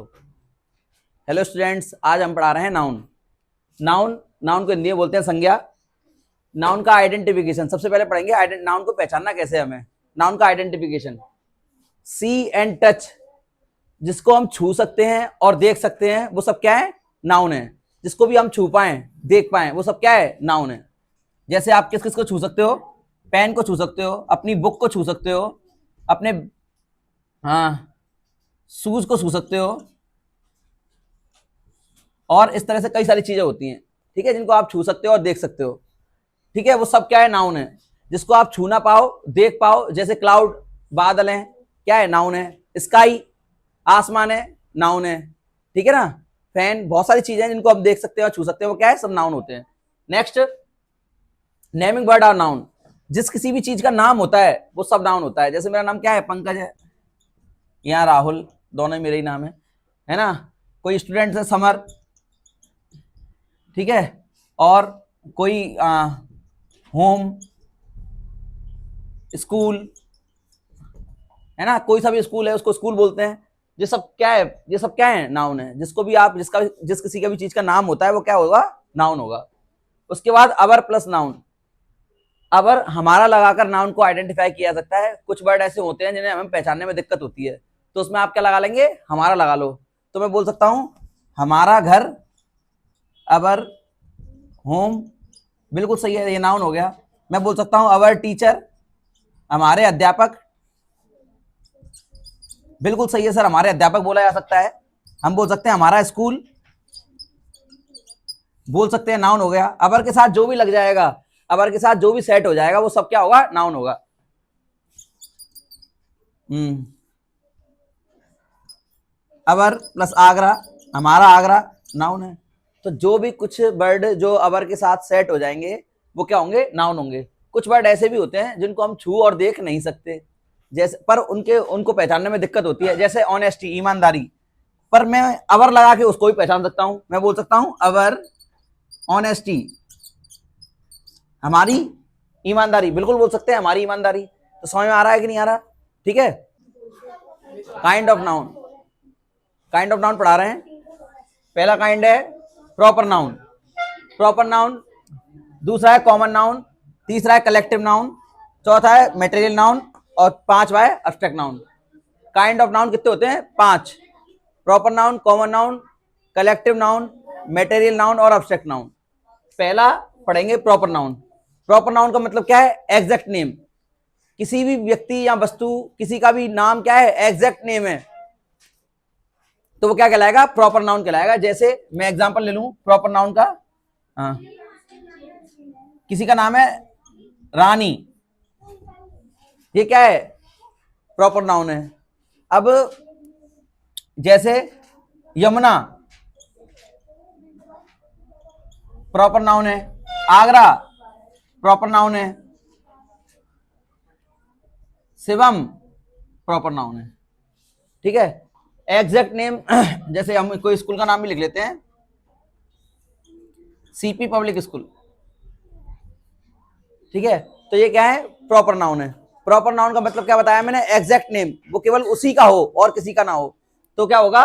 Hello students, आज हम पढ़ा रहे हैं नाउन। नाउन को हिंदी में बोलते हैं संज्ञा। नाउन का आइडेंटिफिकेशन सबसे पहले पढ़ेंगे। नाउन को पहचानना कैसे हमें। नाउन का आइडेंटिफिकेशन, सी एंड टच, जिसको हम छू सकते हैं और देख सकते हैं वो सब क्या है, नाउन है। जिसको भी हम छू पाए देख पाए वो सब क्या है, नाउन है। जैसे आप किस किस को छू सकते हो, पेन को छू सकते हो, अपनी बुक को छू सकते हो, अपने शूज को छू सकते हो, और इस तरह से कई सारी चीजें होती हैं, ठीक है, जिनको आप छू सकते हो और देख सकते हो, ठीक है। वो सब क्या है, नाउन है। जिसको आप छू ना पाओ देख पाओ, जैसे क्लाउड, बादल हैं, क्या है, नाउन है। स्काई, आसमान है, नाउन है, ठीक है ना। फैन, बहुत सारी चीजें हैं जिनको आप देख सकते हो और छू सकते हो, वो क्या है, सब नाउन होते हैं। Next, naming word are noun. जिस किसी भी चीज का नाम होता है वो सब नाउन होता है। जैसे मेरा नाम क्या है, पंकज है, यहाँ राहुल, दोनों मेरे ही नाम है ना। कोई स्टूडेंट है, समर, ठीक है। और कोई होम, स्कूल, है ना। कोई सा भी स्कूल है उसको स्कूल बोलते हैं। ये सब क्या है, ये सब क्या है, नाउन है। जिसको भी आप जिस किसी का भी चीज का नाम होता है वो क्या होगा, नाउन होगा। उसके बाद अवर प्लस नाउन। अवर हमारा लगाकर नाउन को आइडेंटिफाई किया जा सकता है। कुछ वर्ड ऐसे होते हैं जिन्हें हमें पहचानने में दिक्कत होती है, तो उसमें आप क्या लगा लेंगे, हमारा लगा लो। तो मैं बोल सकता हूं हमारा घर, अवर होम, बिल्कुल सही है, ये नाउन हो गया। मैं बोल सकता हूं अवर टीचर, हमारे अध्यापक, बिल्कुल सही है सर, हमारे अध्यापक बोला जा सकता है। हम बोल सकते हैं हमारा स्कूल, बोल सकते हैं, नाउन हो गया। अवर के साथ जो भी लग जाएगा, अवर के साथ जो भी सेट हो जाएगा वो सब क्या होगा, नाउन होगा। अवर प्लस आगरा, हमारा आगरा, नाउन है। तो जो भी कुछ वर्ड जो अवर के साथ सेट हो जाएंगे वो क्या होंगे, नाउन होंगे। कुछ वर्ड ऐसे भी होते हैं जिनको हम छू और देख नहीं सकते, जैसे पर उनको पहचानने में दिक्कत होती है। जैसे ऑनेस्टी, ईमानदारी, पर मैं अवर लगा के उसको भी पहचान सकता हूं। मैं बोल सकता हूं अवर ऑनेस्टी, हमारी ईमानदारी, बिल्कुल बोल सकते हैं हमारी ईमानदारी। तो समझ में आ रहा है कि नहीं आ रहा, ठीक है। Kind of noun, kind of noun पढ़ा रहे हैं। पहला काइंड है प्रॉपर नाउन। प्रॉपर नाउन, दूसरा है कॉमन नाउन, तीसरा है कलेक्टिव नाउन, चौथा है मटेरियल नाउन, और पांचवा है abstract noun. Kind of noun कितने होते हैं, 5। Proper noun, common noun, collective noun, material noun और एब्स्ट्रैक्ट नाउन। पहला पढ़ेंगे प्रॉपर नाउन। प्रॉपर नाउन का मतलब क्या है, एग्जैक्ट नेम। किसी भी व्यक्ति या वस्तु, किसी का भी नाम क्या है, एग्जैक्ट नेम है, तो वो क्या कहलाएगा, प्रॉपर नाउन कहलाएगा। जैसे मैं एग्जांपल ले लूं प्रॉपर नाउन का, किसी का नाम है रानी, ये क्या है, प्रॉपर नाउन है। अब जैसे यमुना, प्रॉपर नाउन है। आगरा, प्रॉपर नाउन है। शिवम, प्रॉपर नाउन है, ठीक है। एग्जैक्ट नेम, जैसे हम कोई स्कूल का नाम भी लिख लेते हैं, सीपी पब्लिक स्कूल, ठीक है। तो ये क्या है, प्रॉपर नाउन है। प्रॉपर नाउन का मतलब क्या बताया मैंने, एग्जैक्ट नेम, वो केवल उसी का हो और किसी का ना हो, तो क्या होगा,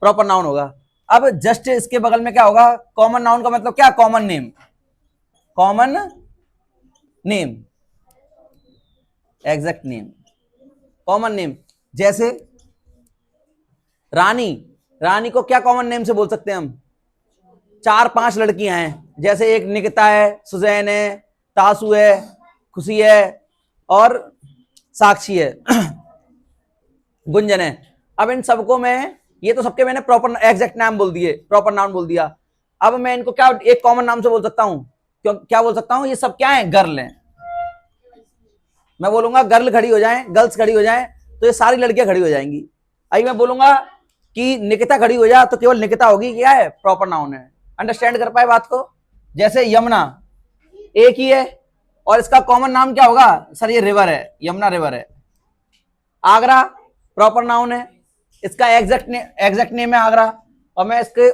प्रॉपर नाउन होगा। अब जस्ट इसके बगल में क्या होगा, कॉमन नाउन का मतलब क्या, common name. Common name, exact name, common name. जैसे रानी, रानी को क्या कॉमन नेम से बोल सकते हैं हम, 4-5 लड़कियां हैं, जैसे एक निकिता है, सुजैन है, तासु है, खुशी है, और साक्षी है, गुंजन है। अब इन सबको मैं, ये तो सबके मैंने प्रॉपर एग्जैक्ट नाम बोल दिए, प्रॉपर नाउन बोल दिया। अब मैं इनको क्या एक कॉमन नाम से बोल सकता हूं, क्यों, क्या बोल सकता हूं, ये सब क्या है, गर्ल हैं। मैं बोलूंगा गर्ल खड़ी हो जाए, गर्ल्स खड़ी हो जाए, तो ये सारी लड़कियां खड़ी हो जाएंगी। अभी मैं बोलूंगा कि निकिता खड़ी हो जाए, तो केवल निकिता होगी, क्या है, प्रॉपर नाउन है। अंडरस्टैंड कर पाए बात को। जैसे यमुना एक ही है, और इसका कॉमन नाम क्या होगा, सर ये रिवर है, यमुना रिवर है। आगरा, प्रॉपर नाउन है, इसका एग्जैक्ट नेम है आगरा। और मैं इसके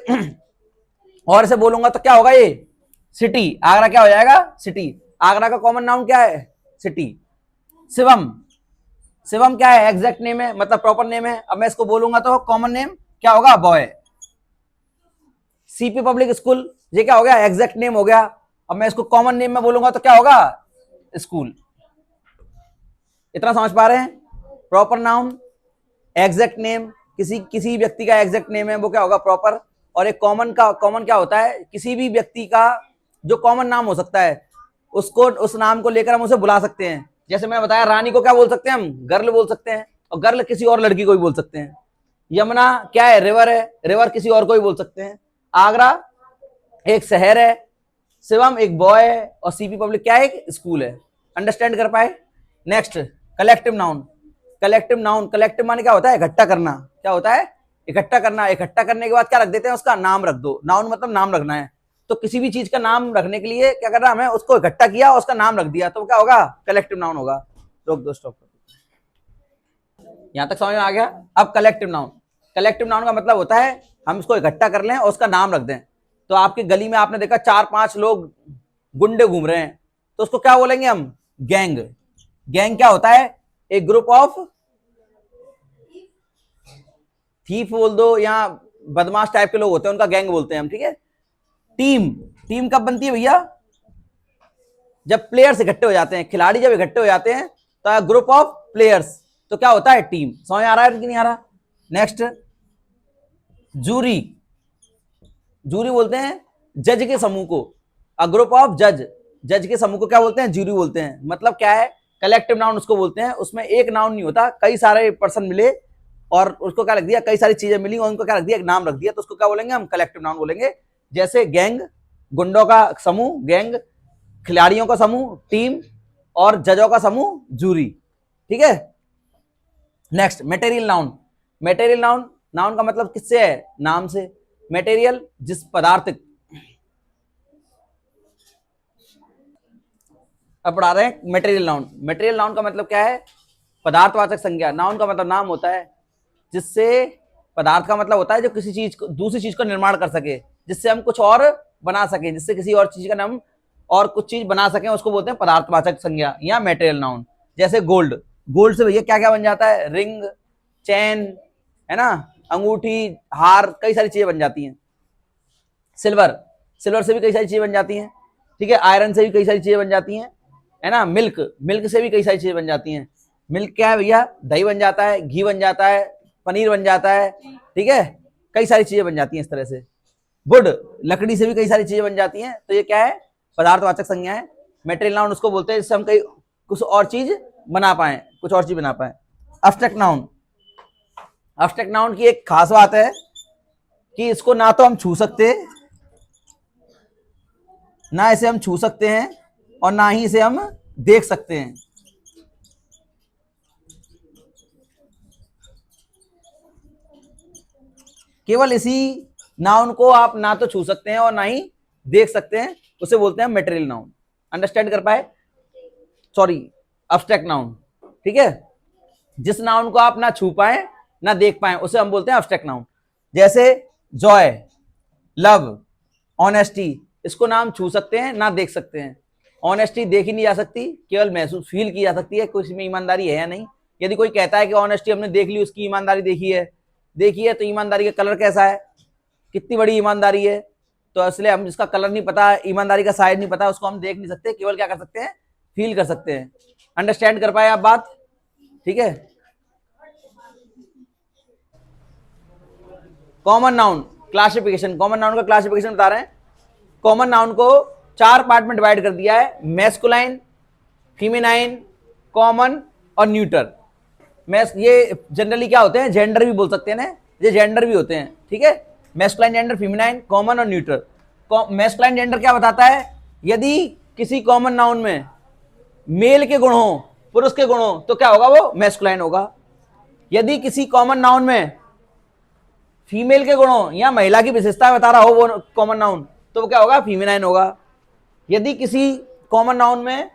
और इसे बोलूंगा तो क्या होगा, ये सिटी, आगरा क्या हो जाएगा, सिटी। आगरा का कॉमन नाउन क्या है, सिटी। शिवम, शिवम क्या है, एग्जैक्ट नेम है, मतलब प्रॉपर नेम है। अब मैं इसको बोलूंगा तो कॉमन नेम क्या होगा, बॉय। सीपी पब्लिक स्कूल, ये क्या हो गया, एग्जैक्ट नेम हो गया। अब मैं इसको कॉमन नेम में बोलूंगा तो क्या होगा, स्कूल। इतना समझ पा रहे हैं? प्रॉपर नाउन, एग्जैक्ट नेम, किसी किसी व्यक्ति का एग्जैक्ट नेम है वो क्या होगा, प्रॉपर। और एक कॉमन का, कॉमन क्या होता है, किसी भी व्यक्ति का जो कॉमन नाम हो सकता है उसको, उस नाम को लेकर हम उसे बुला सकते हैं। जैसे मैंने बताया, रानी को क्या बोल सकते हैं हम, गर्ल बोल सकते हैं, और गर्ल किसी और लड़की को भी बोल सकते हैं। यमुना क्या है, रिवर है, रिवर किसी और को भी बोल सकते हैं। आगरा एक शहर है, शिवम एक बॉय है, और सीपी पब्लिक क्या है, एक स्कूल है। अंडरस्टैंड कर पाए? Next, collective noun. Collective noun, collective माने क्या होता है, इकट्ठा करना। क्या होता है, इकट्ठा करना। इकट्ठा करने के बाद क्या रख देते हैं, उसका नाम रख दो। नाउन मतलब नाम रखना है। तो किसी भी चीज का नाम रखने के लिए क्या करना, हमें उसको इकट्ठा किया और उसका नाम रख दिया, तो क्या होगा, कलेक्टिव नाउन होगा। रोक दो, स्टॉप। यहां तक समझ में आ गया? अब कलेक्टिव नाउन, कलेक्टिव नाउन का मतलब होता है हम इसको इकट्ठा कर लें और उसका नाम रख दें। तो आपकी गली में आपने देखा 4-5 लोग गुंडे घूम रहे हैं, तो उसको क्या बोलेंगे हम, गैंग। गैंग क्या होता है, एक ग्रुप ऑफ, थीफ बोल दो या बदमाश टाइप के लोग होते हैं, उनका गैंग बोलते हैं हम, ठीक है। टीम, टीम कब बनती है भैया, जब प्लेयर्स इकट्ठे हो जाते हैं, खिलाड़ी जब इकट्ठे हो जाते हैं तो ग्रुप ऑफ प्लेयर्स, तो क्या होता है, टीम। समझ आ रहा है कि नहीं आ रहा? Next, jury. जूरी बोलते हैं जज के समूह को, अ ग्रुप ऑफ जज। जज के समूह को क्या बोलते हैं, जूरी बोलते हैं। मतलब क्या है, कलेक्टिव नाउन उसको बोलते हैं, उसमें एक नाउन नहीं होता, कई सारे पर्सन मिले और उसको क्या रख दिया, कई सारी चीजें मिली और उनको क्या रख दिया, एक नाम रख दिया, तो उसको क्या बोलेंगे हम, कलेक्टिव नाउन बोलेंगे। जैसे गैंग, गुंडों का समूह गैंग, खिलाड़ियों का समूह टीम, और जजों का समूह जूरी, ठीक है। Next, material noun. Material noun, noun का मतलब किससे है, नाम से। मटेरियल जिस पदार्थ, अब पढ़ा रहे हैं मटेरियल नाउन। मटेरियल नाउन का मतलब क्या है, पदार्थवाचक संज्ञा। नाउन का मतलब नाम होता है जिससे, पदार्थ का मतलब होता है जो किसी चीज को, दूसरी चीज को निर्माण कर सके, जिससे हम कुछ और बना सके, जिससे किसी और चीज का नाम और कुछ चीज बना सके, उसको बोलते हैं पदार्थवाचक संज्ञा या मटेरियल नाउन। जैसे गोल्ड, गोल्ड से भैया क्या क्या बन जाता है, रिंग, चैन, है ना, अंगूठी, हार, कई सारी चीजें बन जाती हैं। सिल्वर, सिल्वर से भी कई सारी चीजें बन जाती हैं, ठीक है। आयरन से भी कई सारी चीजें बन जाती हैं, है ना। मिल्क, मिल्क से भी कई सारी चीजें बन जाती हैं। मिल्क क्या है भैया, दही बन जाता है, घी बन जाता है, पनीर बन जाता है, ठीक है। कई सारी चीजें बन जाती हैं इस तरह से। वुड, लकड़ी से भी कई सारी चीजें बन जाती हैं। तो ये क्या है, पदार्थवाचक संज्ञा है। मटेरियल नाउन उसको बोलते हैं जिससे हम कई कुछ और चीज बना पाए, कुछ और चीज बना पाए। एब्स्ट्रैक्ट नाउन, एब्स्ट्रैक्ट नाउन की एक खास बात है कि इसको ना तो हम छू सकते, ना इसे हम छू सकते हैं, और ना ही इसे हम देख सकते हैं। केवल इसी नाउन को आप ना तो छू सकते हैं और ना ही देख सकते हैं, उसे बोलते हैं मटेरियल नाउन। अंडरस्टैंड कर पाए? सॉरी, एब्स्ट्रैक्ट नाउन, ठीक है। जिस नाउन को आप ना छू पाए ना देख पाए उसे हम बोलते हैं एब्स्ट्रैक्ट नाउन। जैसे जॉय, लव, ऑनेस्टी, इसको ना हम छू सकते हैं ना देख सकते हैं। ऑनेस्टी देखी नहीं जा सकती, केवल महसूस फील की जा सकती है, कुछ में ईमानदारी है या नहीं। यदि कोई कहता है कि ऑनेस्टी हमने देख ली, उसकी ईमानदारी देखी है, तो ईमानदारी का कलर कैसा है, कितनी बड़ी ईमानदारी है, तो इसलिए हम जिसका कलर नहीं पता, ईमानदारी का साइज नहीं पता, उसको हम देख नहीं सकते, केवल क्या कर सकते हैं, फील कर सकते हैं। अंडरस्टैंड कर पाए आप बात, ठीक है। Common noun classification, common noun का क्लासिफिकेशन बता रहे हैं। कॉमन नाउन को 4 पार्ट में डिवाइड कर दिया है, मैस्कुलाइन, फीमेनाइन, कॉमन और न्यूटर। ये जनरली क्या होते हैं, जेंडर भी बोल सकते हैं ना, ये जेंडर भी होते हैं, ठीक है। मैस्कुलाइन, जेंडर, फीमेनाइन, कॉमन और न्यूटर। मैस्कुलाइन जेंडर क्या बताता है, यदि किसी कॉमन नाउन में मेल के गुण हो, पुरुष के गुण हो, तो क्या होगा, वो मैस्कुलाइन होगा। यदि किसी कॉमन नाउन में फीमेल के गुण हो या महिला की विशेषता बता रहा हो वो कॉमन नाउन, तो वो क्या होगा, फीमेनाइन होगा। यदि किसी कॉमन नाउन में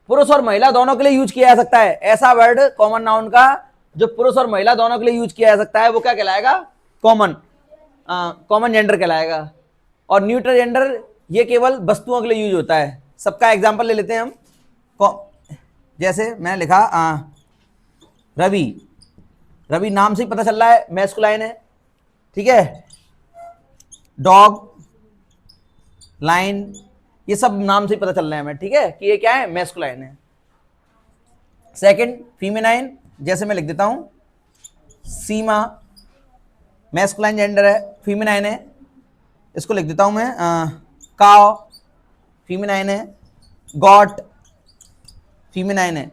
पुरुष और महिला दोनों के लिए यूज किया जा सकता है, ऐसा वर्ड कॉमन नाउन का जो पुरुष और महिला दोनों के लिए यूज किया जा सकता है, वो क्या कहलाएगा, कॉमन जेंडर कहलाएगा। और न्यूट्रल जेंडर ये केवल वस्तुओं के लिए यूज होता है। सबका एग्जांपल ले लेते हैं हम। जैसे मैंने लिखा रवि, रवि नाम से ही पता चल रहा है मैस्कुलाइन है, ठीक है। डॉग, लाइन, ये सब नाम से ही पता चल रहा है हमें, ठीक है, कि ये क्या है, मैस्कुलाइन है। सेकंड फीमेनाइन, जैसे मैं लिख देता हूं सीमा, मैस्कुलाइन जेंडर है, फीमेनाइन है। इसको लिख देता हूं मैं काव, फीमेनाइन है। गॉट, फीमेनाइन है,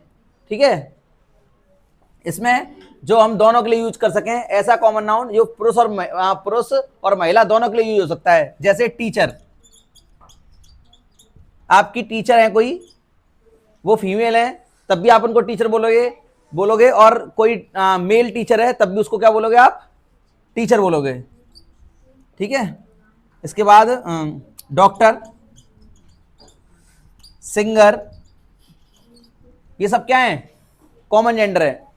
ठीक है। इसमें जो हम दोनों के लिए यूज कर सकें ऐसा कॉमन नाउन जो पुरुष और महिला दोनों के लिए यूज हो सकता है। जैसे टीचर, आपकी टीचर है कोई, वो फीमेल है, तब भी आप उनको टीचर बोलोगे, और कोई मेल टीचर है तब भी उसको क्या बोलोगे, आप टीचर बोलोगे, ठीक है। इसके बाद डॉक्टर, सिंगर, ये सब क्या है, कॉमन जेंडर है।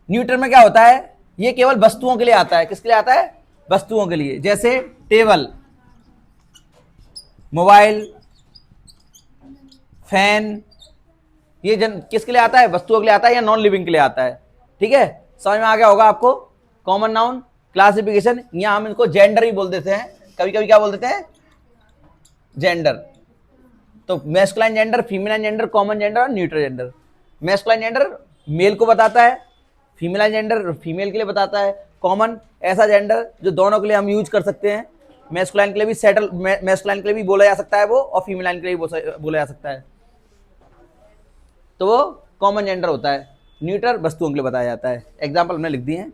न्यूटर में क्या होता है, ये केवल वस्तुओं के लिए आता है। किसके लिए आता है, वस्तुओं के लिए। जैसे टेबल, मोबाइल, फैन, ये किसके लिए आता है, वस्तुओं के लिए आता है या नॉन लिविंग के लिए आता है, ठीक है। समझ में आ गया होगा आपको। कॉमन नाउन क्लासिफिकेशन, यहां हम इनको जेंडर ही बोल देते हैं, कभी कभी क्या बोल देते हैं, जेंडर। तो masculine gender, feminine gender, common gender और neutral gender. Masculine gender male को बताता है, फीमेलाइन जेंडर फीमेल के लिए बताता है, कॉमन ऐसा जेंडर जो दोनों के लिए हम यूज कर सकते हैं। मैस्कुलाइन के लिए भी मैस्कुलाइन के लिए भी बोला जा सकता है वो, और फीमेलाइन के लिए भी बोला जा सकता है, तो वो कॉमन जेंडर होता है। न्यूट्रल वस्तुओं के लिए बताया जाता है। एग्जाम्पल हमने लिख दिए हैं।